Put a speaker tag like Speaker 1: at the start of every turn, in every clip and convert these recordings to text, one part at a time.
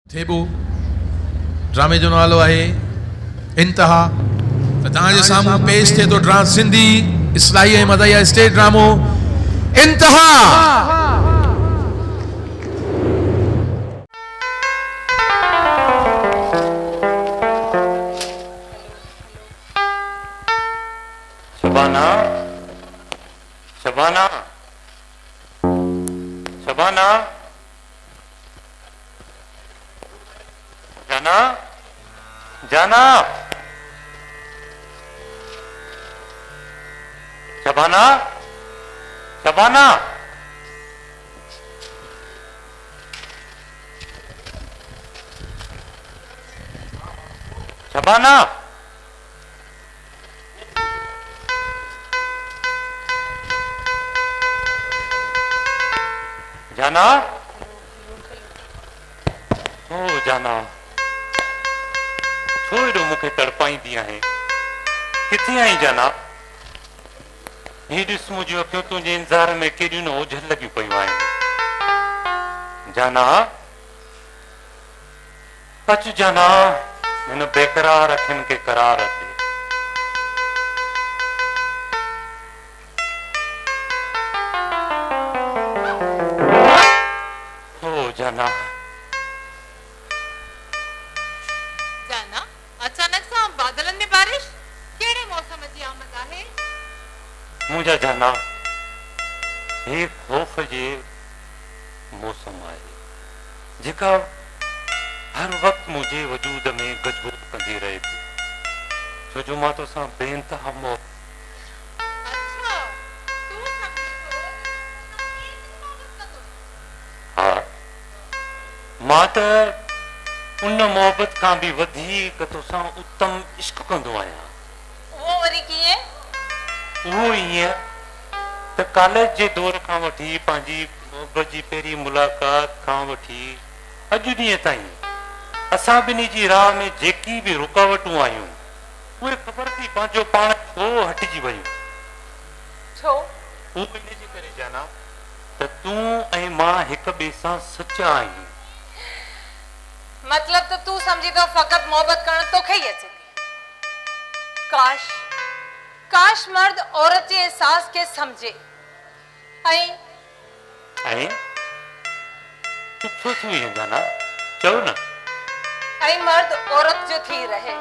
Speaker 1: थेबो ड्रामे जो नालो आहे इंतहा। त तव्हांजे साम्हूं पेश थिए थो सिंधी इस्लाही ऐं मदहिया स्टेज ड्रामो इंतहा।
Speaker 2: शबाना शबाना शबाना जाना जाना शबाना शबाना शबाना जाना ओ जाना छो एॾो मूंखे तड़पाईंदी आहे? किथे आई जाना? ही ॾिस मुंहिंजूं अखियूं तुंहिंजे इंतज़ार में केॾियूं न ओझल लॻियूं पयूं आहिनि। जाना अच जाना, हिन बेकरार अखियुनि खे करार ॾे। ओ जाना
Speaker 3: जाना अचानक सां बादलनि में बारिश कहिड़े मौसम जी आमद आहे?
Speaker 2: मुंहिंजा जाना हे ख़ौफ़ जे मौसम आहे जेका हर वक़्तु मुंहिंजे वजूद में गजगोज कंदी रहे थी, छो जो मां तोसां बेइंतहा मोहबत।
Speaker 3: अच्छा तूं समझी थो
Speaker 2: हा, मां त उन मोहबत खां बि वधीक तोसां उत्तम इश्क कंदो आहियां।
Speaker 3: वो वरी कीअं?
Speaker 2: उहो ईअं त कॉलेज जे दौर खां वठी पंहिंजी मोहबत जी पहिरीं मुलाक़ात खां वठी अॼु ॾींहं ताईं असां ॿिन्ही जी राह में जेकी बि रुकावटूं आयूं उहे ख़बर थी पंहिंजो पाण छो हटिजी वयूं।
Speaker 3: छो?
Speaker 2: उहो इन जे करे जाना त तूं ऐं मां हिक ॿिए सां सचा आहियूं।
Speaker 3: मतलब तो तू समझी तो फकत मोहब्बत करण तोखे ही अचे थी। काश काश मर्द औरत जे एहसास के समझे
Speaker 2: ऐं तूं छो थी वई जाना? चओ न।
Speaker 3: ऐं मर्द औरत जो थी रहे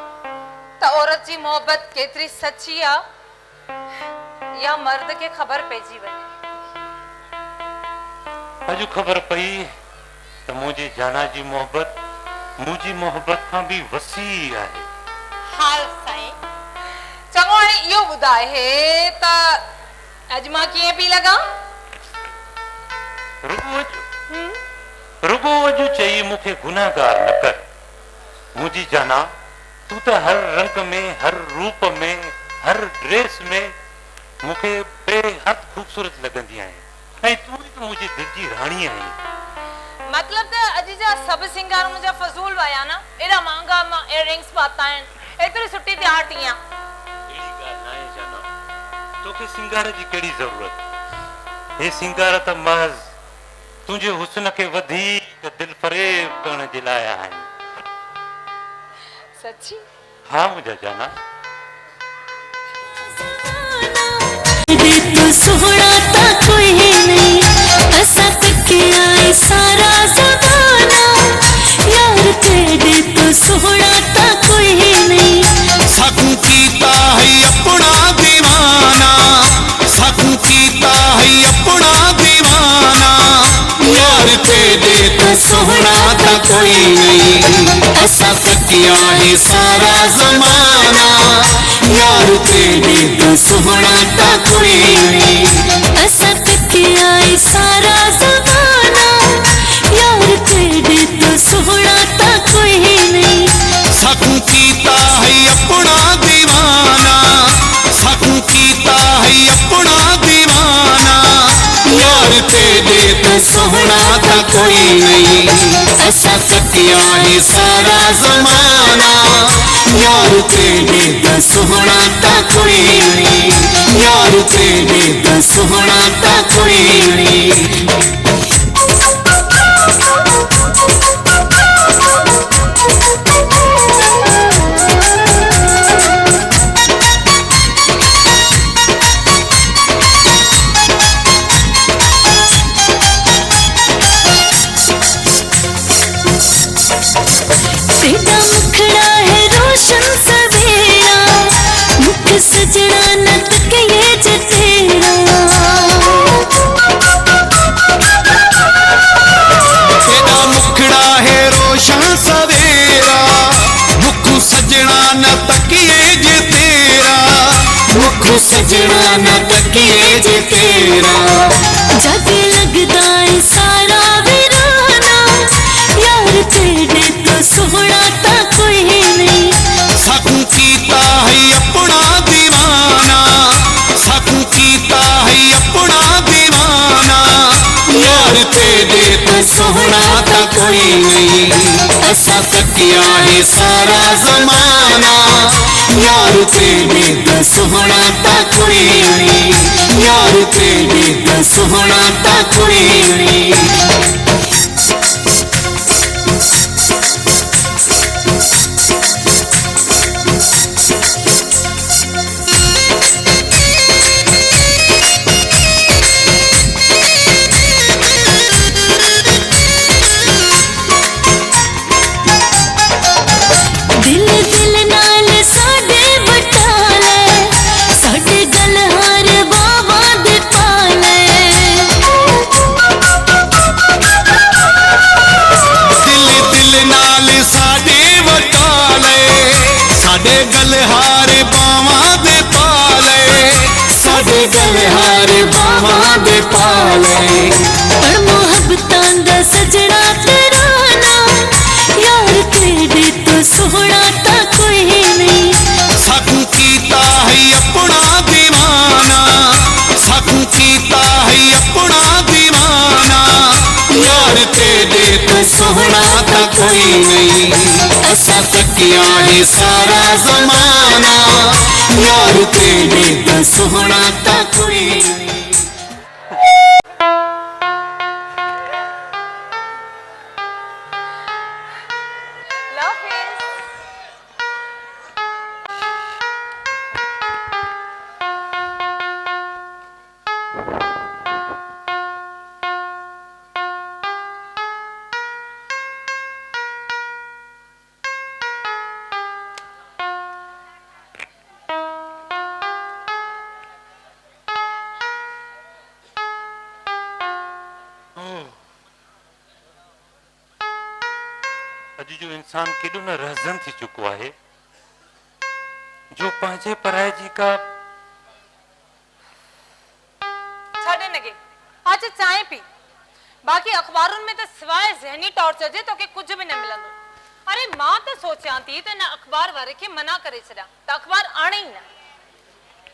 Speaker 3: त औरत जी मोहब्बत केतरी सच्ची आ या मर्द के खबर पइजी वञे।
Speaker 2: अॼु ख़बर पई त मुंहिंजी जाना जी मोहब्बत मुंहिंजी मोहब्बत खां बि वसी आहे।
Speaker 3: हाल साईं चङो हाणे इहो ॿुधाए त अॼु मां कीअं पई लॻां?
Speaker 2: रुगो अॼु चई मूंखे गुनाहगार न कर। मुंहिंजी जाना तूं त हर रंग में, हर रूप में, हर ड्रेस में मूंखे बेहद खूबसूरत लॻंदी आहे ऐं तूं ई त मुंहिंजी दिलि जी राणी आहीं।
Speaker 3: मतलब त अॼु जा सभु सिंगार मुंहिंजा फज़ूल विया न? एॾा महांगा मां इयररिंग्स पाता आहिनि, एतिरी सुठी तयार थी आहियां।
Speaker 2: अहिड़ी ॻाल्हि न आहे जाना, तोखे सिंगार जी कहिड़ी ज़रूरत? हे सिंगार त महज़ तुंहिंजे हुस्न खे वधीक दिलि फ़रेब करण जे लाइ आहिनि।
Speaker 3: सच्ची?
Speaker 2: हा मुंहिंजा जाना।
Speaker 4: सोहना ता कोई नहीं ऐसा तक आए सारा ज़माना, यार तेरे तो सोहना ता कोई नहीं।
Speaker 5: सकूं कीता है अपना दीवाना, सकूं कीता है अपना दीवाना, यार तेरे तो सोहना ता कोई नहीं ऐसा तकिया है सारा ज़माना, यार तेरे तो सोहना ता कोई नहीं।
Speaker 4: ऐसा तकिया है सारा ज़माना, यार तेरे तो सोहना ता कोई नहीं।
Speaker 5: सकूं कीता है अपना दीवाना, सकूं कीता है अपना दीवाना, यार तेरे तो सोहना था कोई नहीं ऐसा तकिया है सारा ज़माना, यार तेरे तो सोहना था कोई नहीं, यार तेरे तो सोहना था कोई नहीं।
Speaker 4: सजना न तकिए च तेरा
Speaker 5: तेरा मुखड़ा है रोशन सवेरा मुख सजना न तकिए जे तेरा मुख सजना न तकिए जे तेरा
Speaker 4: जग लगदा है सारा वीराना यार तेरे तो सोहना ता कोई नहीं
Speaker 5: सकू कीता है अपना दीवाना सकू कीता है अपना दीवाना यार तेरे तो सोहना ता कोई नहीं असा तकिया है सारा जमाना यार तेरे तो सोहना ता कोई नहीं यार तेरे तो सोहना ता कोई नहीं
Speaker 4: दिल दिल नाल साडे बटाले साडे गलहार बाबा दे पाले
Speaker 5: दिल दिल नाल साडे वटाले साडे गलहार बावा दे पाले साडे गलहार बावा दे पाले
Speaker 4: पर मोहब्बतां दा सजना तराना यार तेरे तो सोहना ता कोई नहीं
Speaker 5: सकू कीता है अपना दीवाना सकू कीता है अपना दीवाना यार तेरे तो सोहना ता कोई नहीं असा तकिया है सारा जमाना यार तेरे तो सोहना ता कोई नहीं
Speaker 3: Love is
Speaker 2: अॼु जो इंसान केॾो न रहज़न थी चुको आहे जो पंहिंजे पराए जी का
Speaker 3: छॾे नगे आज चांहि पी बाक़ी अखबारुनि में त सवाइ ज़हनी टॉर्चर जे तोखे कुझु बि न मिलंदो अरे मां त सोचां थी त न अखबार वारे खे मना करे छॾियां त अखबार आणे ई न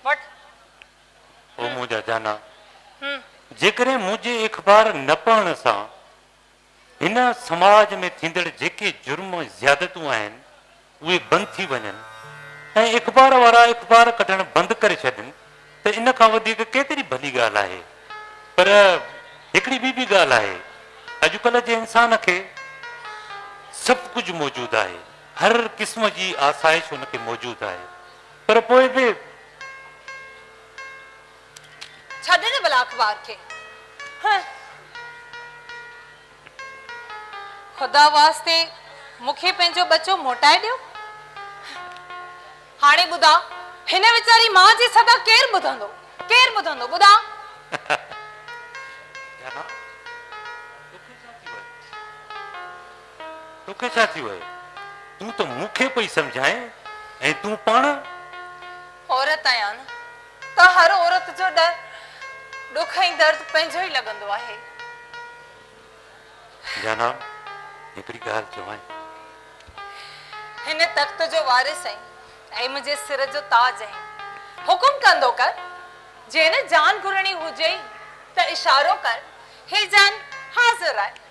Speaker 3: वठ
Speaker 2: ओ मुंहिंजा जाना जेकॾहिं मुंहिंजे अख़बार न पढ़ण सां हिन समाज में थींदड़ जेके जुर्म ज़्यादतूं आहिनि उहे बंदि थी वञनि ऐं अख़बार वारा अख़बार कढणु बंदि करे छॾनि त इन खां वधीक केतिरी भली ॻाल्हि आहे पर हिकिड़ी ॿी बि ॻाल्हि आहे अॼुकल्ह जे इंसान खे सभु कुझु मौजूदु आहे हर क़िस्म जी आसाइश हुनखे मौजूदु आहे पर पोइ बि
Speaker 3: छॾे न भला अखबार खे खुदा वास्ते मूंखे पंहिंजो बच्चो मोटाए ॾियो हाणे ॿुधा हिन वीचारी मां जी सदा केरु ॿुधंदो ॿुधा
Speaker 2: तोखे छा थी वयो तूं त मूंखे पई सम्झाए ऐं तूं पाण
Speaker 3: औरत आहियां न त हर औरत जो ॾुख ऐं दर्द पंहिंजो ई लॻंदो आहे
Speaker 2: जाना हिकिड़ी ॻाल्हि चवां
Speaker 3: हिन तख़्त जो वारिस ऐं मुंहिंजे सिर जो ताज आहीं हुकुम कंदो कर जेने जान घुरणी हुजे त इशारो कर हे जान हाज़िर आहे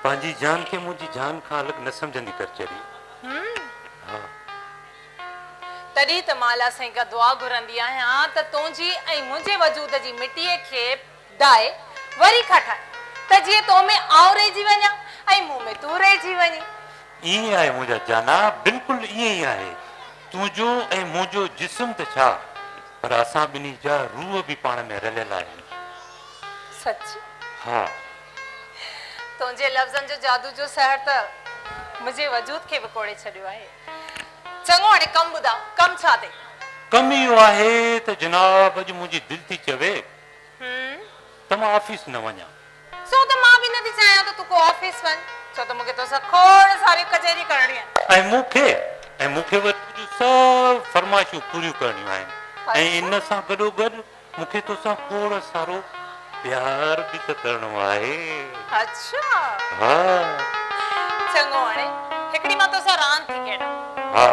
Speaker 2: पंहिंजी जान खे मुंहिंजी जान खां अलॻि न सम्झंदी कर चरी हा
Speaker 3: तॾहिं त मां अलाह साईं खां दुआ घुरंदी आहियां त तुंहिंजी ऐं मुंहिंजे वजूद जी मिटीअ खे डाए वरी खां ठाहे त जीअं तो में आउं रहिजी वञा ऐं मूं में तूं रहिजी वञी
Speaker 2: ईअं आहे मुंहिंजा जाना बिल्कुलु ईअं ई आहे तुंहिंजो ऐं मुंहिंजो जिस्म त छा पर असां ॿिन्ही जा रूह बि पाण में रलियल आहिनि
Speaker 3: सच
Speaker 2: हा
Speaker 3: तुंहिंजे लफ़्ज़नि जो जादू जो सहर त मुंहिंजे वजूद खे विकोड़े छॾियो आहे चङो हाणे कमु ॿुधां कमु छा थिए
Speaker 2: कम इहो आहे त जनाब अॼु मुंहिंजी दिलि थी चवे त मां ऑफिस न वञा।
Speaker 3: सो त मां बि नथी चाहियां त तूं को ऑफिस वञ, छो त मूंखे तोसां खोड़ सारी कचहरी करणी आहे।
Speaker 2: ऐं मूंखे वटि सभु फरमाइशूं पूरियूं करणियूं आहिनि ऐं इन सां गॾोगॾु मूंखे तोसां खोड़ सारो प्यार बि त करणो आहे।
Speaker 3: अच्छा
Speaker 2: हा
Speaker 3: चङो हाणे हिकिड़ी मां तोसां रांदि थी खेॾां।
Speaker 2: हा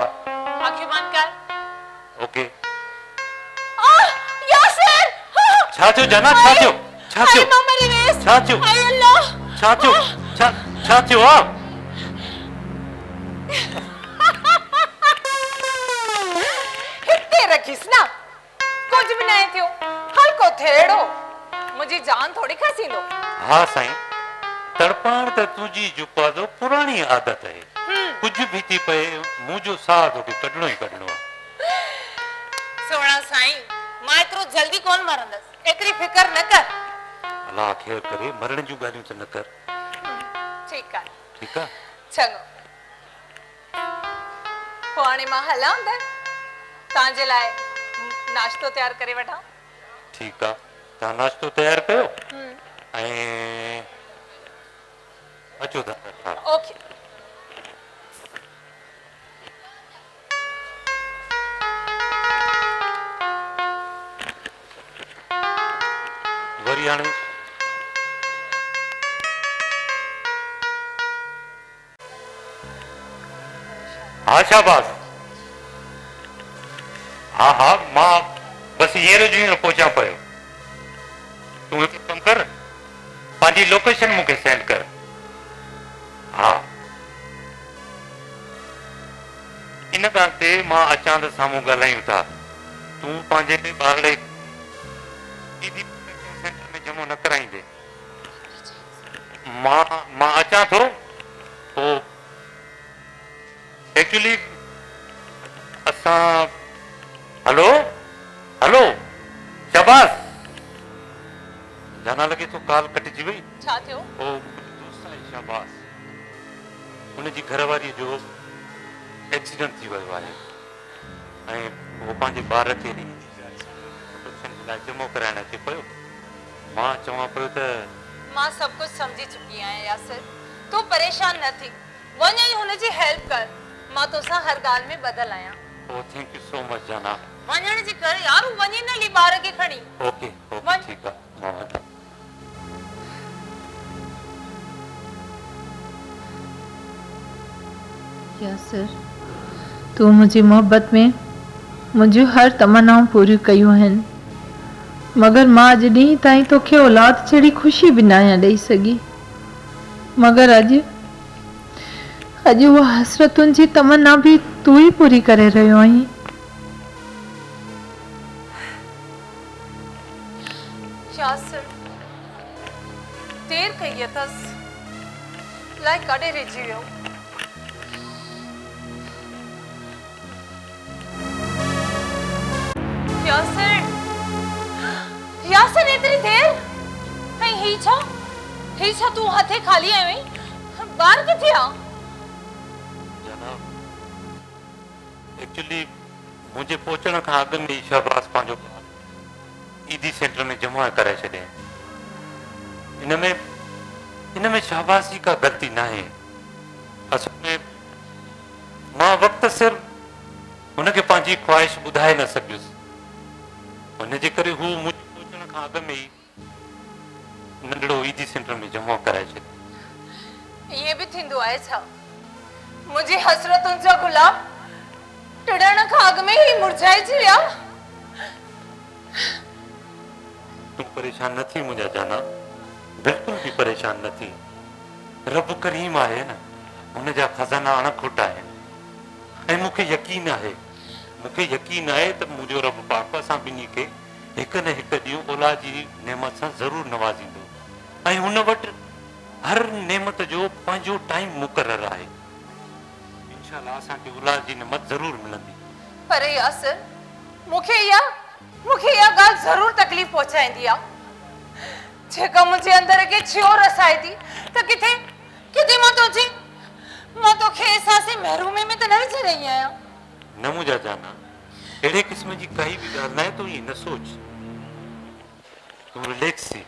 Speaker 3: अखियूं बंदि कर।
Speaker 2: ओके।
Speaker 3: यासिर
Speaker 2: छा थियो जाना? छा थियो? छा थियो?
Speaker 3: मां मरी वियसि।
Speaker 2: छा थियो?
Speaker 3: हाय अल्लाह
Speaker 2: छा थियो? छा थियो आहे?
Speaker 3: हिते रखीस ना, कुछ भी नहीं थियो, हल्को थेड़ो मुझी जान थोड़ी खसींदो।
Speaker 2: हाँ साईं, तड़पाण त तुझी जुपादो पुरानी आदत है। कुछ भी थी पए मुझो साह तो कढणो ही कढणो आहे।
Speaker 3: सोना साईं, मां एतिरो जल्दी कोन मरंदस, एतरी फिकर न कर।
Speaker 2: अल्लाह खैर करे, मरण जूं ॻाल्हियूं त न कर।
Speaker 3: ठीक आहे।
Speaker 2: ठीक आहे।
Speaker 3: चङो पोइ हाणे मां हलां अंदर, तव्हांजे लाइ नाश्तो तयार करे वठां।
Speaker 2: ठीक आहे, तव्हां नाश्तो तयार कयो ऐं अचो था।
Speaker 3: ओके।
Speaker 2: वरी हाणे हाँ शाबाश। हाँ हाँ मां बस हींअर जो हींअर पहुचां पियो। तूं हिकु कमु कर, पंहिंजी लोकेशन मूंखे सेंड कर। हा इन ॻाल्हि ते मां अचां त साम्हूं ॻाल्हायूं था। तूं पंहिंजे ॿारड़े सेंटर में जमो न कराईंदे। मां अचां थो। पोइ एक्चुअली असां हेलो हेलो शाबाश। जाना लगे तो कॉल कटिजी वई।
Speaker 3: छा थियो?
Speaker 2: ओ दोस्त आहे शाबाश, उनजी घरवारी जो एक्सीडेंट थी वियो आहे ऐं वो पंहिंजे ॿार खे लाइ जमो कराइण अचे पियो। मां चवां पियो त
Speaker 3: मां सब कुछ समझी चुकी आहियां यासिर, तूं परेशान न थी, वञ ऐं हुनजी हेल्प कर। मां तोसां हर ॻाल्हि में बदल आहियां।
Speaker 2: ओ थैंक यू सो मच जाना।
Speaker 3: वञण जी कर यार, वञी न ली ॿार खे खणी।
Speaker 2: ओके
Speaker 3: वञ।
Speaker 2: ठीक आहे मां वञां।
Speaker 6: यासिर, तूं मुंहिंजी मोहबत में मुंहिंजियूं हर तमन्नाऊं पूरियूं कयूं आहिनि, मगर मां अॼु ॾींहं ताईं तोखे औलाद जहिड़ी ख़ुशी बि न आहियां ॾेई सघी। मगर अॼु उहा हसरतुनि जी तमन्ना बि तूं ई पूरी करे रहियो आहीं।
Speaker 3: यासिर, देर कई अथस, लाइ काॾे रहिजी वियो। यासिर एतिरी देर? ऐं ही छा तूं हथे खाली आयो आहीं? ॿार किथे आहे?
Speaker 2: जनाब एक्चुअली मुंहिंजे पहुचण खां अॻु में ई शाबाश पंहिंजो ईदी सेंटर में जमा करे छॾे। इन में शाबाश जी का ग़लती न आहे। असल में मां वक़्तु सिर हुनखे पंहिंजी ख्वाहिश ॿुधाए न सघियुसि, हुनजे करे हू मुंहिंजे पहुचण खां अॻु में ई नंढड़ो ईदी सेंटर में जमा कराए छॾियो।
Speaker 3: इहे बि थींदो आहे छा? मुंहिंजी हसरतुनि जा गुलाब टिड़ण खां अॻु में ई मुरझाइजी विया।
Speaker 2: तूं परेशान न थी मुंहिंजा जाना, बिल्कुल भी परेशान न थी। रब करीम आहे न, हुनजा खज़ाना अणखुट आहिनि ऐं मूंखे यकीन आहे त मुंहिंजो रब पाक असां ॿिन्ही खे हिकु न हिकु ॾींहुं औलाद जी नेमत सां ज़रूरु नवाज़ींदो ऐं हुन वटि हर नेमत जो पंहिंजो टाइम मुक़ररु आहे। इंशाअल्लाह असांखे औलाद जी नेमत ज़रूरु मिलंदी।
Speaker 3: पर यासिर, मूंखे इहा ॻाल्हि ज़रूरु तकलीफ़ पहुचाईंदी आहे, जेका मुंहिंजे अंदर खे छियो रसाए थी त किथे मां तोखे एहसास महरूमी में त न विझी रही आहियां।
Speaker 2: न मुंहिंजा जाना, अहिड़े क़िस्म जी काई बि ॻाल्हि न आहे, तूं ईअं न सोच, तूं रिलैक्स थी।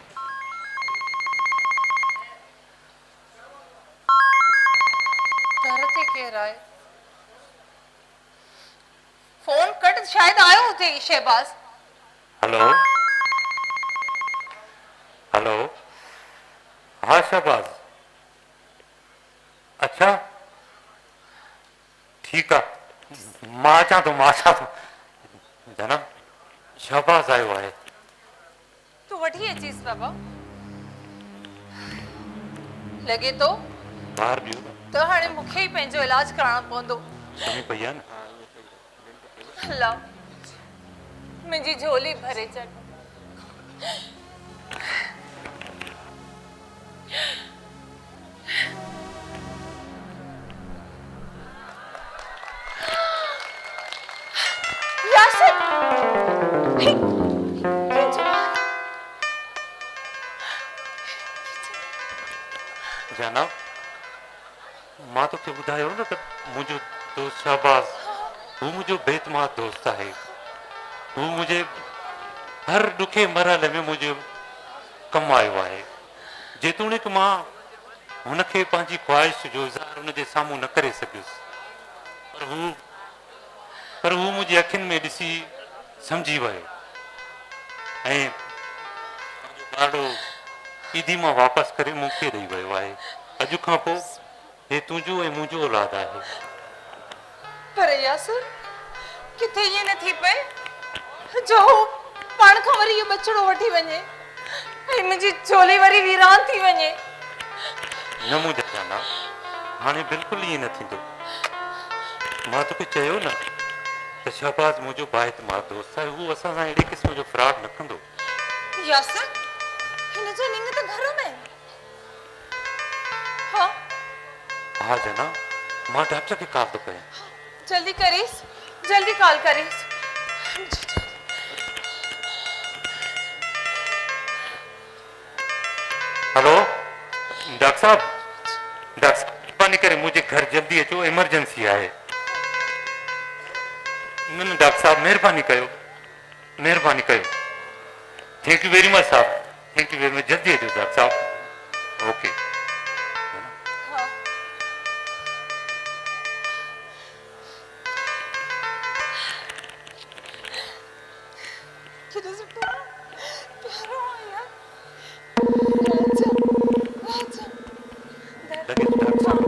Speaker 3: घर ते केरु आहे? फोन कट, शायद आयो हुते शहबाज।
Speaker 2: हेलो हेलो, हाँ शहबाज, अच्छा ठीक है, मां अचां थो जनाब, शहबाज आयो आहे।
Speaker 3: तू वठी अचीस बाबा। लगे तो
Speaker 2: ॿाहिरि ॿियो
Speaker 3: त हाणे मूंखे ई पंहिंजो इलाज कराइणो पवंदो।
Speaker 2: सुम्ही पई आहे न?
Speaker 3: अल्लाह मुंहिंजी झोली भरे छॾ। यासिर, हे, ये जवान।
Speaker 2: जनाब, मां तोखे ॿुधायो न त मुंहिंजो दोस्त शहबाज, हू मुंहिंजो बेतमाद दोस्त आहे। हू मुंहिंजे हर ॾुखे मरहले में मुंहिंजो कमु आयो आहे। जेतोणीकि मां हुनखे पंहिंजी ख़्वाहिश जो इज़हार हुनजे साम्हूं न करे सघियुसि, पर हू मुंहिंजी अखियुनि में ॾिसी सम्झी वियो ऐं ॾाढो ईदी मां वापसि करे मूंखे ॾेई वियो आहे। अॼु खां पोइ हे तुंहिंजो ऐं मुंहिंजो औलाद आहे।
Speaker 3: पर यासिर, किथे ईअं न थी पए जो पाण खां वरी इहो बछड़ो वठी वञे ऐं मुंहिंजी झोली वरी वीरान थी वञे।
Speaker 2: न मुंहिंजा जाना, हाणे बिल्कुलु ईअं न थींदो। मां तोखे चयो न त शहबाज मुंहिंजो बाइतमाद दोस्त आहे, हू असां सां अहिड़े क़िस्म जो फ्रॉड न कंदो।
Speaker 3: यासिर, हिन जो लिंग त घर में। हाँ
Speaker 2: हा जनाब, मां डॉक्टर खे कॉल थो कयां।
Speaker 3: जल्दी करीस, जल्दी कॉल करीस।
Speaker 2: हेलो डॉक्टर साहब, महिरबानी करे मुंहिंजे घर जल्दी अचो, इमरजेंसी आहे। न न डॉक्टर साहब, महिरबानी कयो, महिरबानी कयो। थैंक यू वेरी मच साहब, थैंक यू वेरी मच। जल्दी अचो डॉक्टर साहब। ओके।
Speaker 3: हाँ कितना सुठो प्यारो आहे यार। राजा राजा
Speaker 2: लगे तो डॉक्टर साहब।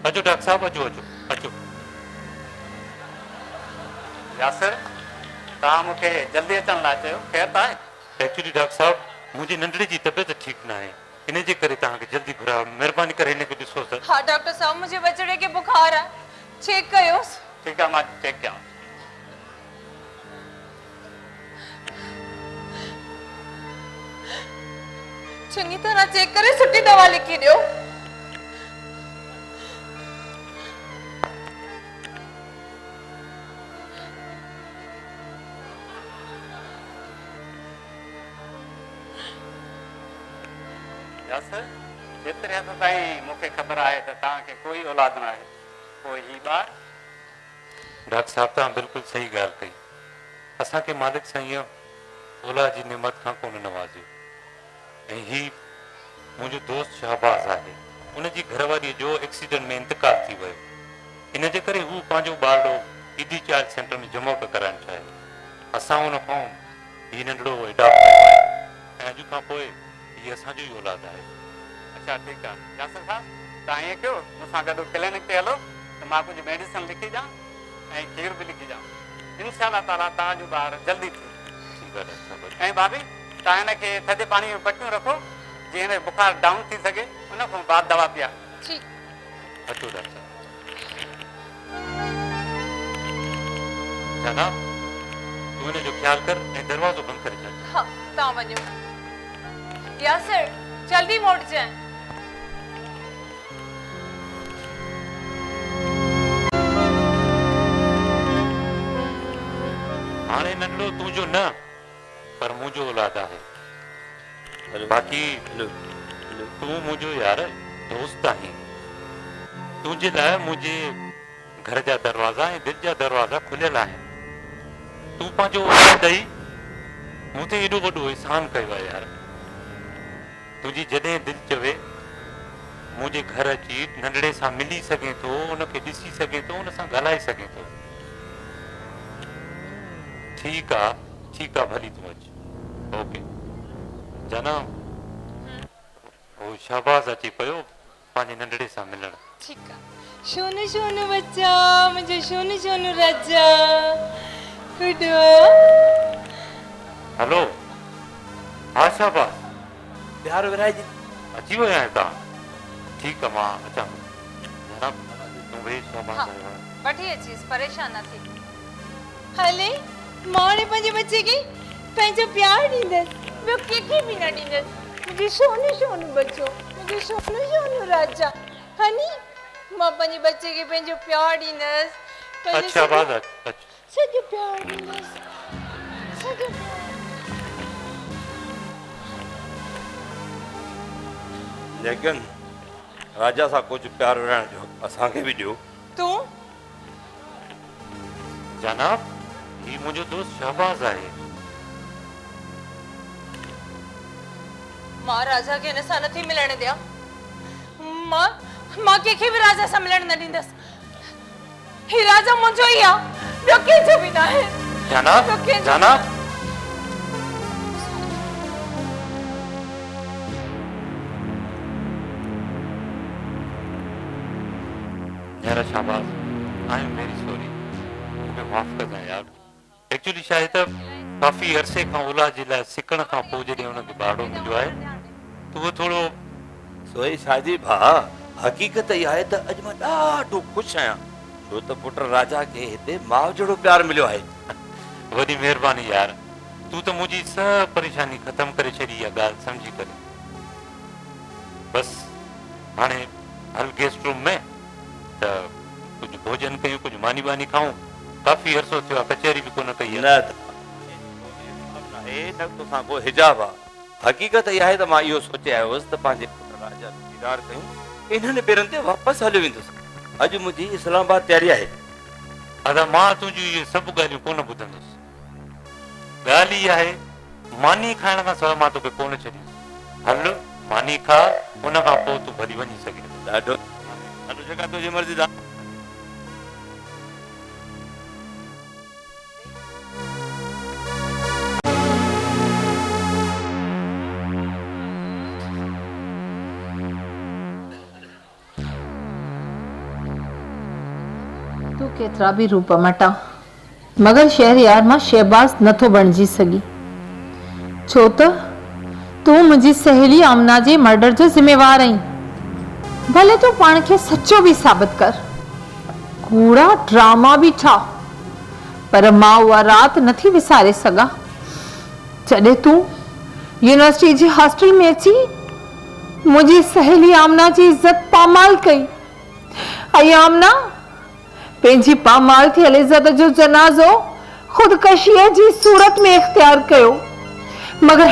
Speaker 2: अचो डॉक्टर साहब, अचो अचो अचो।
Speaker 7: यासिर, तव्हां मूंखे जल्दी अचण लाइ चयो, ख़ैर त आहे?
Speaker 2: एक्चुअली डॉक्टर साहब, मुंहिंजी नंढड़ी जी तबियत ठीकु न आहे, इन जे करे तव्हांखे जल्दी घुरायो। महिरबानी करे हिनखे ॾिसो त।
Speaker 3: हाँ डॉक्टर साहब, मुझे बचड़े के बुखार है, चेक कयोस।
Speaker 7: ठीकु आहे, मां चेक कयां।
Speaker 3: चंगी तरह चेक करे सुठी दवा लिखी दियो।
Speaker 7: यासिर, जेतिरे हद ताईं मूंखे ख़बर आहे त तव्हांखे कोई औलाद न आहे, पोइ ही ॿार?
Speaker 2: डॉक्टर साहब, तव्हां बिल्कुलु सही ॻाल्हि कई। असांखे मालिक साईं औलाद जी नेमत खां कोन नवाज़ियो। ऐं ही मुंहिंजो दोस्त शहबाज आहे, उनजी घरवारीअ जो एक्सीडेंट में इंतकाल थी वियो। इन जे करे हू पंहिंजो ॿारड़ो ईदी चाइल्ड सेंटर में जमा पियो कराइणु चाहे। असां हुन खां ही नंढड़ो एडॉप्ट कयो आहे ऐं अॼु खां पोइ हीअ असांजो ई औलाद आहे।
Speaker 7: अच्छा ठीकु आहे। यासिर साहब, तव्हां ईअं कयो, मूंसां गॾु क्लिनिक ते हलो त मां कुझु मेडिसिन लिखी ॾियां ऐं खीर बि लिखी ॾियां। इंशाअल्लाह ताला तव्हांजो ॿारु जल्दी थी।
Speaker 2: ठीकु आहे डॉक्टर साहब।
Speaker 7: ऐं भाभी, तव्हां हिनखे थधे पाणी में पटियूं रखो, जीअं हिन बुखार डाउन थी सघे, उन खां बाद दवा पीआ।
Speaker 3: ठीक।
Speaker 2: अचो डॉक्टर साहब। जनाब, तूं हिन जो ख्याल कर ऐं दरवाज़ो बंदि करे छॾ।
Speaker 3: हाँ तव्हां वञो। यासिर, जल्दी मोट जाए।
Speaker 2: हाणे नंढड़ो तुंहिंजो न, पर मुंहिंजो औलाद आहे। बाक़ी तूं मुंहिंजो यार दोस्त आहीं। तुंहिंजे लाइ मुंहिंजे घर जा दरवाज़ा ऐं दिलि जा दरवाज़ा खुलियल आहिनि। तूं पंहिंजो ॾेई मूं ते एॾो वॾो एहसान कयो आहे यार। तुंहिंजी जॾहिं दिलि चवे मुंहिंजे घर अची नंढड़े सां मिली सघे थो, उनखे ॾिसी सघे थो, उन सां ॻाल्हाए सघे थो। ठीकु आहे भली तूं अचु। ओके जना वो शाहबाज़ अची पियो पंहिंजे नंढड़े सां मिलण।
Speaker 3: ठीक है। सोनू सोनू बच्चा, मुझे सोनू सोनू राजा गुडो।
Speaker 2: हेलो हाँ शाहबाज़
Speaker 8: प्यार विराए जी
Speaker 2: अची विया आहियो तव्हां? ठीकु आहे मां अचां थो। जनाब तूं वेही शाहबाज़
Speaker 3: हाँ, वठी अचीस, परेशान न थी। हले मां पंहिंजे बच्चे खे पंहिंजो प्यार ॾींदसि, ॿियो कंहिंखे बि न ॾींदसि। मुंहिंजो सोनू सोनू बच्चो, मुंहिंजो सोनू सोनू राजा। हनी मां पंहिंजे बच्चे खे पंहिंजो प्यार ॾींदसि।
Speaker 2: अच्छा बाज़ अच्छा
Speaker 3: सॼो प्यार ॾींदसि, सॼो प्यार।
Speaker 8: लेकिन राजा सां कुझु प्यार विराइण जो असांखे बि ॾियो।
Speaker 3: तूं
Speaker 2: जनाब ही मुंहिंजो दोस्त शाहबाज़ आहे।
Speaker 3: मां राजा खे हिन सां नथी मिलण ॾियां। मां कंहिंखे बि राजा सां मिलण न ॾींदसि। ही राजा मुंहिंजो ई आहे, ॿियो कंहिंजो बि न आहे।
Speaker 2: जनाब यार Shahbaz I am very sorry, मूंखे माफ़ कजां यार। एक्चुअली छा आहे त काफ़ी अरसे खां ओला जे लाइ सिकण खां पोइ जॾहिं हुनखे भाड़ो मिलियो आहे त उहो थोरो
Speaker 8: सोई शादी भाउ, हक़ीक़त इहा आहे त अॼु मां ॾाढो ख़ुशि आहियां छो त पुट राजा खे हिते माउ जहिड़ो प्यार मिलियो आहे।
Speaker 2: वॾी महिरबानी यार, तूं त मुंहिंजी सभु परेशानी ख़तम करे छॾी इहा ॻाल्हि सम्झी करे। बसि हाणे हल गेस्ट रूम में त कुझु भोजन कयूं, कुझु मानी वानी खाऊं। काफ़ी अरसो थियो आहे, कचहरी बि कोन कई आहे।
Speaker 8: न तोसां को हिजाब आहे। हक़ीक़त इहा आहे त मां इहो सोचे आयो हुउसि त पंहिंजे पुट राजा जो दीदार कयूं, इन्हनि पेरनि ते वापसि हलियो वेंदुसि। अॼु मुंहिंजी इस्लामाबाद तयारी आहे।
Speaker 2: दादा मां तुंहिंजूं इहे सभु ॻाल्हियूं कोन ॿुधंदुसि। ॻाल्हि इहा आहे मानी खाइण खां सवाइ मां तोखे कोन छॾींदुसि। हल मानी खा, उन खां पोइ तूं भली वञी सघे।
Speaker 8: ॾाढो जेका तुंहिंजी मर्ज़ी दा।
Speaker 6: तू केतिरा बि रूप मटा, मगर शहरयार मां शहबाज़ नथो बणिजी सघी। छो त तूं मुंहिंजी सहेली आमना जे मर्डर जो ज़िम्मेवार आहीं। भले तूं पाण खे सचो बि साबित कर, कूड़ा ड्रामा बि ठा, पर मां उहा राति नथी विसारे सघां जॾहिं तूं यूनिवर्सिटी जे हॉस्टल में अची मुंहिंजी सहेली आमना जी इज़त पामाल कई। ऐं आमना पंहिंजी पामाल थियल इज़त जो जनाज़ो ख़ुदकशीअ जी सूरत में इख्तियार कयो। मगर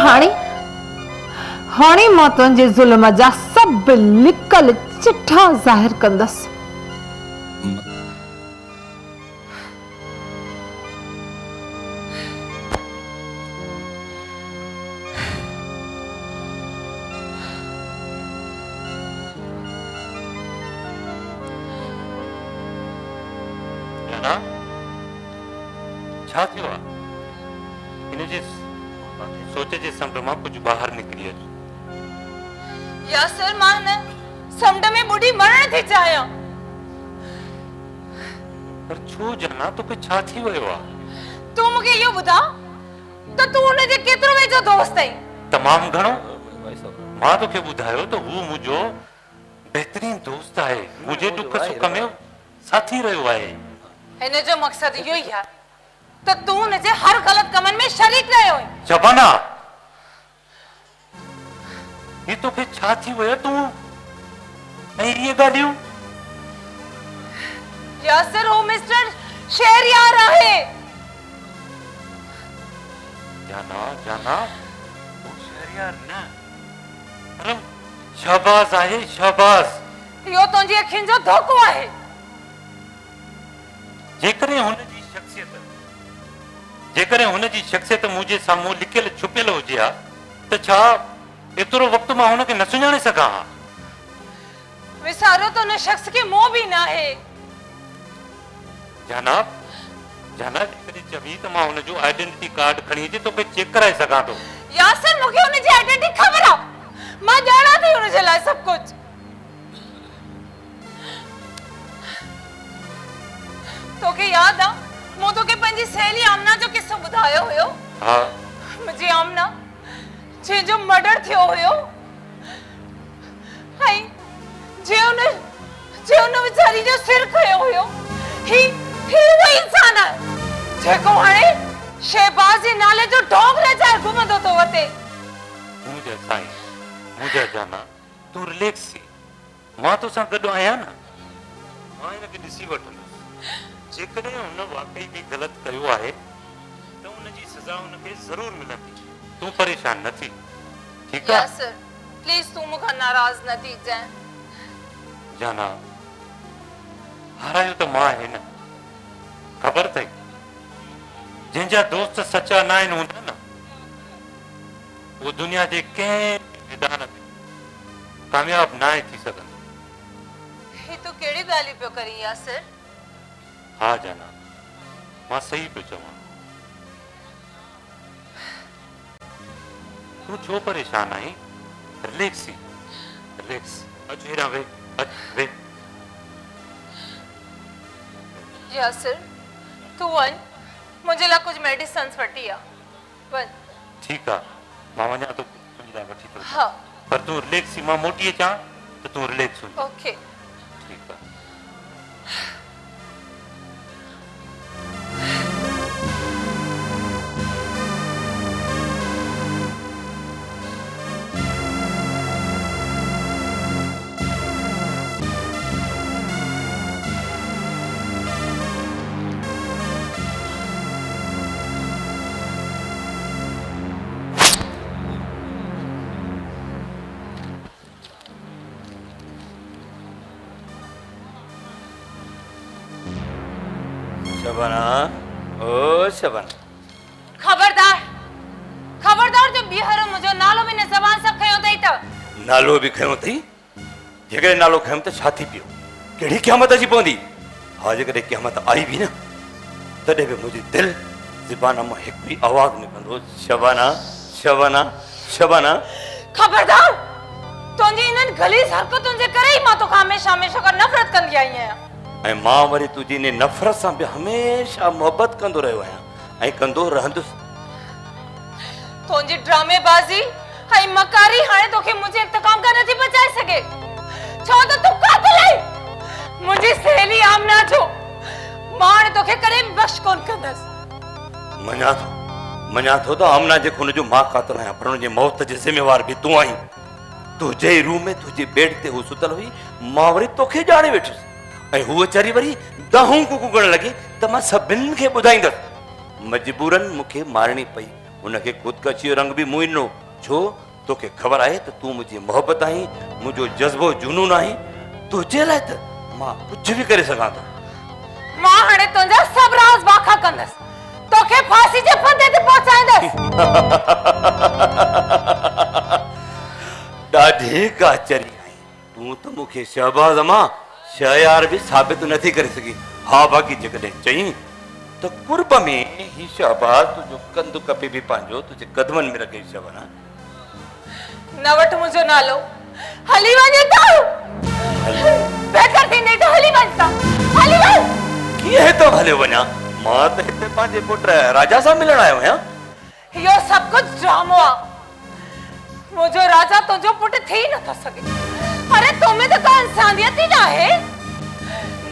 Speaker 6: हाणे मां तुंहिंजे ज़ुल्म जा सभु लिकल चिठा ज़ाहिर कंदसि।
Speaker 2: छा थियो आहे? इन जे सोच जे समुंड मां कुझु ॿाहिरि निकिरी अच।
Speaker 3: यासिर मां न समुंड में बुॾी मरण थी चाहियां।
Speaker 2: पर छो जना, तोखे छा थी वियो आहे?
Speaker 3: तूं मूंखे इहो ॿुधा त तूं हुनजे केतिरो वेझो दोस्त आहीं?
Speaker 2: तमामु घणो। मां तोखे ॿुधायो त हू मुंहिंजो बहितरीन दोस्त आहे, मुंहिंजे दुख सुख में साथी रहियो आहे।
Speaker 3: हिन जो मक़सदु इहो ई आहे त तूं हुनजे हर ग़लत कमनि में शरीक रहियो आहीं।
Speaker 2: शबाना, ये तोखे छा थी वियो? तूं ऐं इहे ॻाल्हियूं?
Speaker 3: यासिर हो मिस्टर शहरयार आहे।
Speaker 2: जाना तूं शहरयार न, धर्म शाबाश आहे शाबाश।
Speaker 3: इहो तुंहिंजी अखियुनि जो धोखो आहे।
Speaker 2: जेकॾहिं हुनजी शख्सियत मुंहिंजे साम्हूं लिकियल छुपियल हुजे हा त छा एतिरो वक़्तु मां हुनखे न सुञाणे सघां हा?
Speaker 3: विसारो त हुन शख्स खे मोह बि न आहे।
Speaker 2: जनाब जेकॾहिं चवी त मां हुनजो आइडेंटिटी कार्ड खणी अची तोखे चेक कराए सघां थो।
Speaker 3: यासिर मूंखे हुनजी आइडेंटिटी ख़बर आहे, मां ॼाणा थी हुनजे लाइ सभु कुझु। तोखे यादि आहे मूं तोखे पंहिंजी सहेली आमना जो किस्सो ॿुधायो हुयो?
Speaker 2: हा।
Speaker 3: मुंहिंजी आमना जंहिंजो मर्डर थियो हुयो ऐं जे हुन वीचारी जो सिर खयो हुयो। ही उहो इंसान आहे जेको हाणे शहबाज जे नाले जो ढोंग रचाए घुमंदो तो वते।
Speaker 2: मुंहिंजा साईं, मुंहिंजा जाना, तूं रिलैक्स थी, मां तोसां गॾु आहियां न, मां हिनखे ॾिसी वठंदुसि। जेकॾहिं हुन वाकई बि ग़लति कयो आहे त हुनजी सज़ा हुनखे ज़रूर मिलंदी। तूं परेशान न थी, ठीकु आहे?
Speaker 3: यासिर प्लीज तूं मूंखां नाराज़ न थी जाए।
Speaker 2: जाना, हारायो त मां आहे न, ख़बर अथई जंहिंजा दोस्त सचा न आहिनि हूंदा न, वो दुनिया जे कंहिं मैदान में कामयाब न आहे थी सघंदो।
Speaker 3: ही तूं कहिड़ी ॻाल्हि पियो करी यासिर?
Speaker 2: हा जाना, मां सही पियो चवां। तूं छो परेशान आहीं? रिलैक्स थी, रिलैक्स। अच हेॾां वे, अच वे।
Speaker 3: यासिर तूं वञ, मुंहिंजे लाइ कुझु मेडिसिन्स वठी आ। वञ।
Speaker 2: ठीकु आहे, मां वञा थो तुंहिंजे लाइ वठी थो।
Speaker 3: हा।
Speaker 2: पर तूं रिलैक्स थी, मां मोटी अचां त तूं रिलैक्स हुज।
Speaker 3: ओके।
Speaker 2: ठीकु आहे।
Speaker 8: शबाना, ओ शबाना,
Speaker 3: खबरदार खबरदार जो ॿीहर मुंहिंजो नालो बि न ज़बान सां खयो अथई त।
Speaker 8: नालो बि खयों अथई? जेकॾहिं नालो खयुमि त छा थी पियो? कहिड़ी क़यामत अची पवंदी? हा, जेकॾहिं क़यामत आई बि न तॾहिं बि मुंहिंजी दिलि ज़बान मां हिकु बि आवाज़ निकिरंदो, शबाना शबाना शबाना।
Speaker 3: खबरदार, तुंहिंजी इन्हनि गलीज़ हरकतुनि जे करे ई मां तोखां हमेशह खां नफ़रत कंदी आई आहियां।
Speaker 8: ऐं मां वरी तुंहिंजी इन नफ़रत सां बि हमेशह मोहबत कंदो रहियो आहियां ऐं कंदो रहंदुसि।
Speaker 3: तुंहिंजी ड्रामेबाज़ी ऐं मकारी हाणे तोखे मुंहिंजे इंतकाम खां नथी बचाए सघे। छो त तूं कातिल आहीं मुंहिंजी सहेली आमना जो। मां हाणे तोखे कॾहिं बख़्श कोन कंदसि।
Speaker 8: मञा थो त आमना जे खून जो मां कातिल आहियां, पर हुनजी मौत जे ज़िम्मेवार बि तूं आहीं। तुंहिंजे रूम में तुंहिंजी बेड ते हू सुतल हुई, मां वरी तोखे ॼाणे वेठुसि ऐं हूअ चरी वरी दहूं कुकण लॻी त मां सभिनि खे ॿुधाईंदसि। मजबूरन मूंखे मारणी पई। हुनखे ख़ुदकशी जो रंग बि मूं ॾिनो। छो? तोखे ख़बर आहे त तूं मुंहिंजी मोहबत आहीं, मुंहिंजो जज़्बो जुनून आहीं। तुंहिंजे लाइ त मां कुझु बि करे सघां थो।
Speaker 3: मां हाणे तुंहिंजा सभु राज़ वाखा कंदसि, तोखे फांसी जे फंदे ते पहुचाईंदसि।
Speaker 8: ॾाढी काचरी आहीं तूं त मूंखे शहबाज़ मां शयार बि साबित नथी करे सघी। हा, बाक़ी जेकॾहिं चई त कुर्ब में ही शहबाज़ तुंहिंजो कंधु कपे बि पंहिंजो तुंहिंजे कदमनि में रखे। शबाना,
Speaker 3: न वठ मुंहिंजो नालो, हली वञे त बहितर थींदे त हली वञ त। हली वञ।
Speaker 8: कीअं थो हलियो वञा? मां त हिते पंहिंजे पुट राजा सां मिलण आयो आहियां।
Speaker 3: इहो सभु कुझु ड्रामो आहे। मुंहिंजो राजा तुंहिंजो पुटु थी नथो सघे। अरे तो में तो का इंसानियत ही ना है,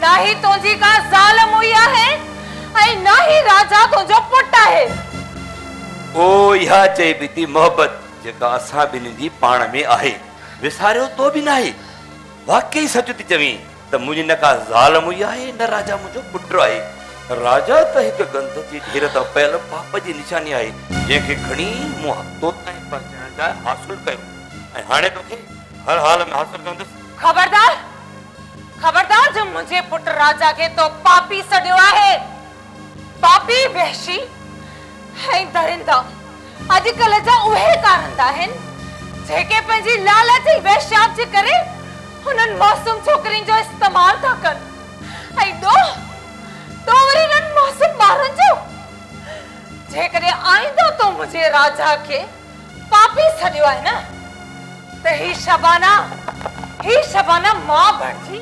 Speaker 3: ना ही तुझी का ज़ालिम हुई है, ऐं ना ही राजा तुझो पुट है।
Speaker 8: ओ इहा चई बीती मोहब्बत जेका असां ॿिन्हिनि जी पाण में आहे, विसारियो तो बि न आहे। वाकई सच थी चवीं त मुंहिंजी न का ज़ालिम हुई आहे, न राजा मुंहिंजो पुट आहे। राजा त हिकु गंध जी ढेर त पयल पाप जी निशानी आहे, जंहिंखे खणी मूं तो ताईं पहुचाइण लाइ हासिल कयो। ऐं हाणे तोखे हर हाल में हासिल कंदुसि।
Speaker 3: खबरदार खबरदार जो मुझे पुट राजा के तो पापी सडियो है, पापी वहशी है दरिंदा। अजकल जा उहे कारंदा हन जेके पंजी लालच ऐं वहशात जे करे हुनन मासूम छोकरिन जो इस्तेमाल था कन। ऐं दो वरी नन मासूम मारन जो जेकरे आइंदा तो मुझे राजा के पापी सडियो है ना, त ही शबाना मां बणजी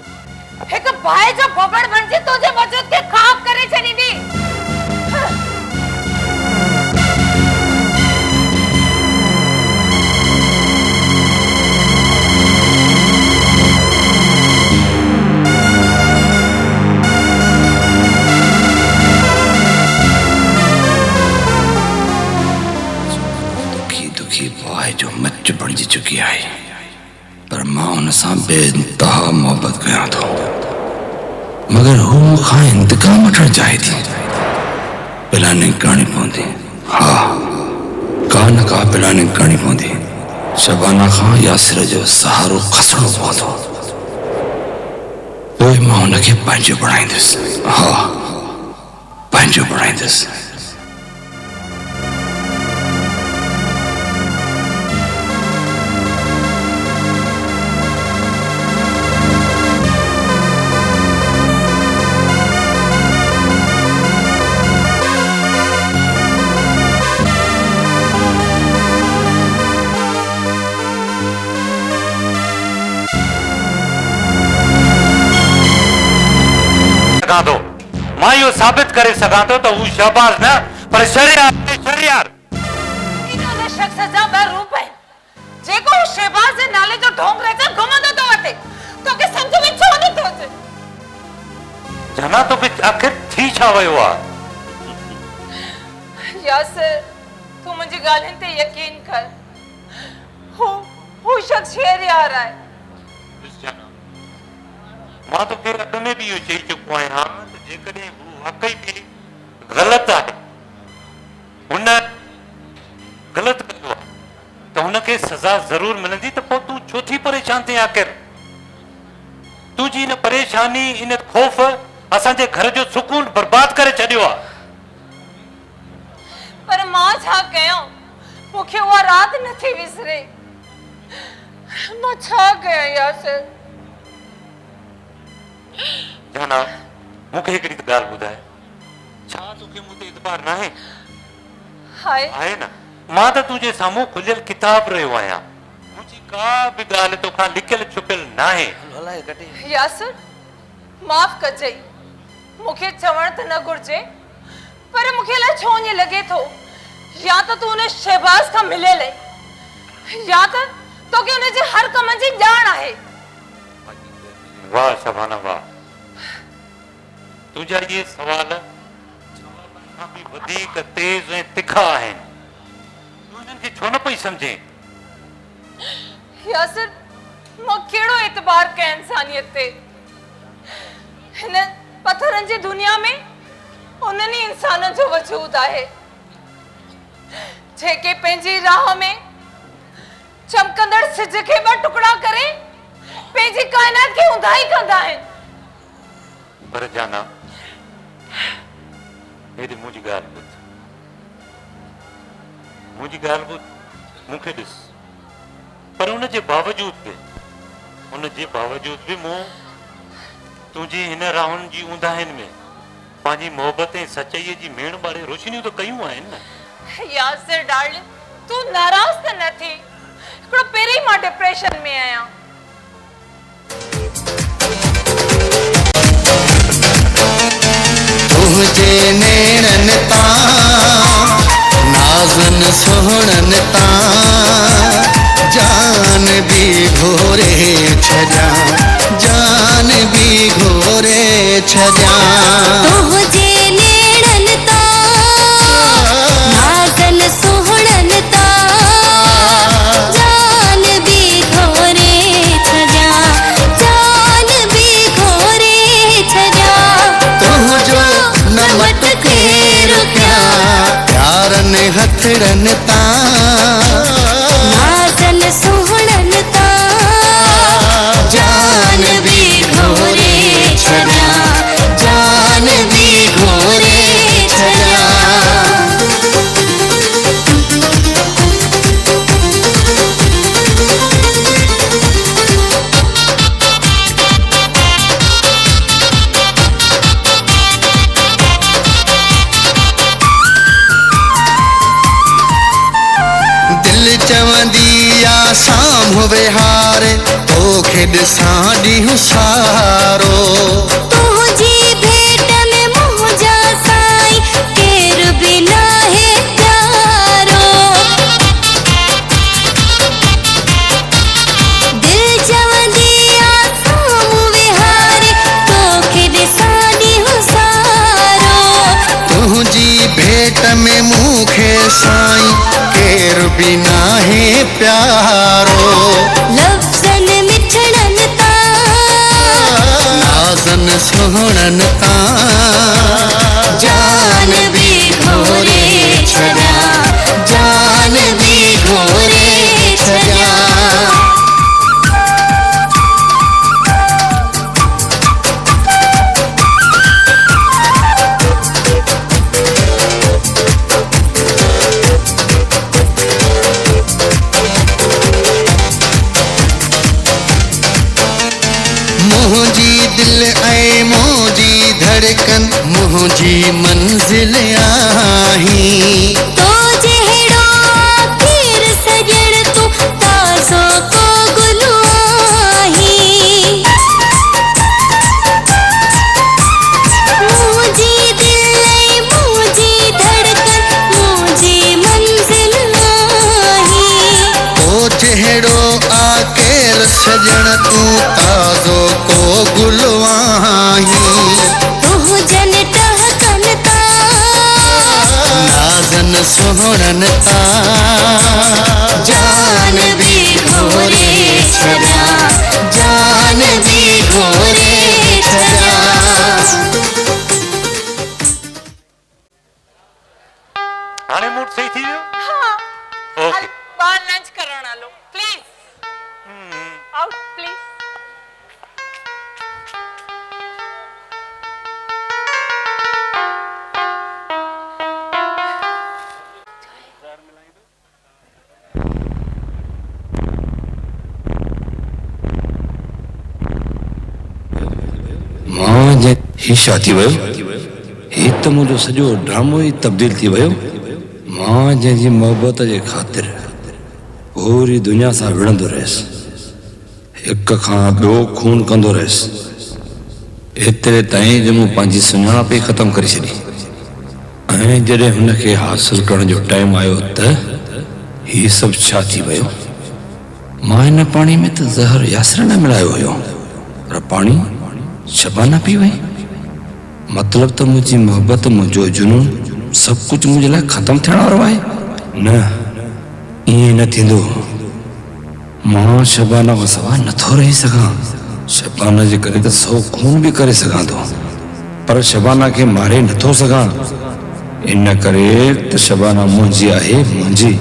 Speaker 3: एक भाई जो बबड़ बणजी तुझे वजूद के खाक करे छनींदी।
Speaker 5: दुखी भाई जो मच बणजी चुकी है, पर मां उन सां बेइंतहा मोहब्बत कयां थो, मगर हू मूंखां इंतकाम वठण चाहे थी। प्लानिंग करणी पवंदी। हाँ, का न का प्लानिंग करणी पवंदी। शबाना खां यासिर जो सहारो खसणो पवंदो, पोइ मां हुनखे पंहिंजो बणाईंदुसि। हाँ, पंहिंजो बणाईंदुसि।
Speaker 2: मां यो साबित करे सघां थो त हू शहबाज न पर शरियार
Speaker 3: इन्होंने शख्स जा ब रूप है जेको शहबाज जे नाले जो ढोंग रचा घुमंदो तो वटे तो के समझ में छो न थो अचे।
Speaker 2: जना तो के आखिर थी छा वयो आ?
Speaker 3: यासिर तू मुझी गालन ते यकीन कर, हू शख्स शहरियार है।
Speaker 2: मां तो के अद में भी यो चई चुको आहियां त जेकॾहिं हू वाकई में ग़लत आहे, हुन ग़लत कयो आहे त हुनखे सज़ा ज़रूर मिलंदी। त पोइ तूं छो थी परेशान थी? आख़िर तुंहिंजी इन परेशानी इन खौफ़ असांजे घर जो सुकून बर्बाद करे छॾियो आहे।
Speaker 3: पर मां छा कयां, मूंखे उहा रात नथी विसरे। मां छा कयां यासिर?
Speaker 2: जाना मूंखे हिकिड़ी ॻाल्हि ॿुधाए, छा तोखे मूं ते इतबार न आहे? आहे न? मां त तुंहिंजे साम्हूं खुलियल किताब रहियो आहियां, मुंहिंजी का बि ॻाल्हि तोखां लिकियल छुपियल न आहे।
Speaker 3: यासिर माफ़ कजई, मूंखे चवण त न घुर्जे, पर मूंखे ला छो ईअं लॻे थो या त तूं हुन शहबाज खां मिलियल आहे या त तोखे हुनजे हर कम जी ॼाण आहे।
Speaker 2: वाह शबाना वाह, तुंहिंजा ये सवाल खां बि वधीक तेज ऐं तिखा आहिनि। तूं इन्हनि खे छो न पई सम्झे?
Speaker 3: यासिर मां कहिड़ो एतबार कयां इंसानियत ते? हिन पत्थरनि जी दुनिया में उन्हनि इंसाननि जो वजूद आहे जेके पंहिंजी राह में चमकंदड़ सिज खे ॿ टुकड़ा करे पंहिंजी काइनात खे उंधाई कंदा आहिनि।
Speaker 2: पर जाना हेॾे मुंहिंजी ॻाल्हि ॿुध, मूंखे ॾिस। पर उनजे बावजूद बि मूं तुंहिंजी हिन राहुनि जी ऊंदाहिनि में पंहिंजी मोहबत ऐं सचाईअ जी मेण ॿारे रोशनियूं त कयूं आहिनि न।
Speaker 3: यासिर डार्लिंग, तूं नाराज़ त न थी। हिकिड़ो पहिरीं मां डिप्रेशन में आहियां।
Speaker 5: तुझे नेणन तां नाज़न सोहणन तां जान भी घोरे छजा, जान भी घोरे छजा।
Speaker 4: तुझे नेणन तां नाज़न सोहणन तां जान भी घोरे छजा, जान भी घोरे छजा।
Speaker 5: तुझो नमट के रुकिया प्यारन हथड़न तां
Speaker 4: नाज़न सोहणन
Speaker 9: चवंदी आ साम्हूं विहारे तोखे ॾिसां ॾींहुं सारो
Speaker 4: तुझी भेट में मुंहिंजा साईं केर बि नाहे प्यारो दिल चवंदी आ साम्हूं विहारे तोखे ॾिसां ॾींहुं सारो
Speaker 9: तुंहिंजी भेट में मूंखे साईं केर बि नाहे प्यारो
Speaker 4: लफ़्ज़नि मिठड़नि तां
Speaker 9: नाज़न सुहिणनि तां
Speaker 4: जान भी घोरे छॾियां जान भी घोरे छॾियां
Speaker 9: मुंहिंजी दिल ऐं मुंहिंजी धड़कन मुंहिंजी मंज़िल आहीं
Speaker 4: तो जहिड़ो आख़िर सॼण तूं ताज़ो को गुल आहीं मुंहिंजी दिल ऐं मुंहिंजी धड़कन मुंहिंजी मंज़िल आहीं
Speaker 9: तो जहिड़ो आकेर सजण तूं ताज़ो को गुल आहीं
Speaker 4: तुंहिंजन टहकन तां
Speaker 9: नाज़न सुहिणनि तां
Speaker 4: जान भी घोरे छॾियां जान भी घोरे छॾियां
Speaker 2: हाणे मूड सही थी वियो
Speaker 3: हाँ
Speaker 2: ओके
Speaker 3: ॿार लंच करण हलो प्लीज आउट प्लीज
Speaker 5: मां जे ही शादी वियो ही त मुंहिंजो सॼो ड्रामो ई तब्दील थी वियो मां जंहिंजी मोहबत जे ख़ातिर पूरी दुनिया सां विढ़ंदो रहियसि हिक खां ॿियो खून कंदो रहियसि एतिरे ताईं जो मूं पंहिंजी सुञाणप ई ख़तमु करे छॾी ऐं जॾहिं हुनखे हासिल करण जो टाइम आयो त ही सभु छा थी वियो मां हिन पाणी में त ज़हर यासर न मिलायो हुयो पर पाणी शबाना पी वई मतलब त मुंहिंजी मोहबत मुंहिंजो जुनून सभु कुझु मुंहिंजे लाइ ख़तमु थियण वारो आहे न ईअं न थींदो मां शबाना खां सवाइ नथो रही सघां शबाना जे करे त 100 खून बि करे सघां थो पर शबाना खे मारे नथो सघां इन करे त शबाना मुंहिंजी आहे मुंहिंजी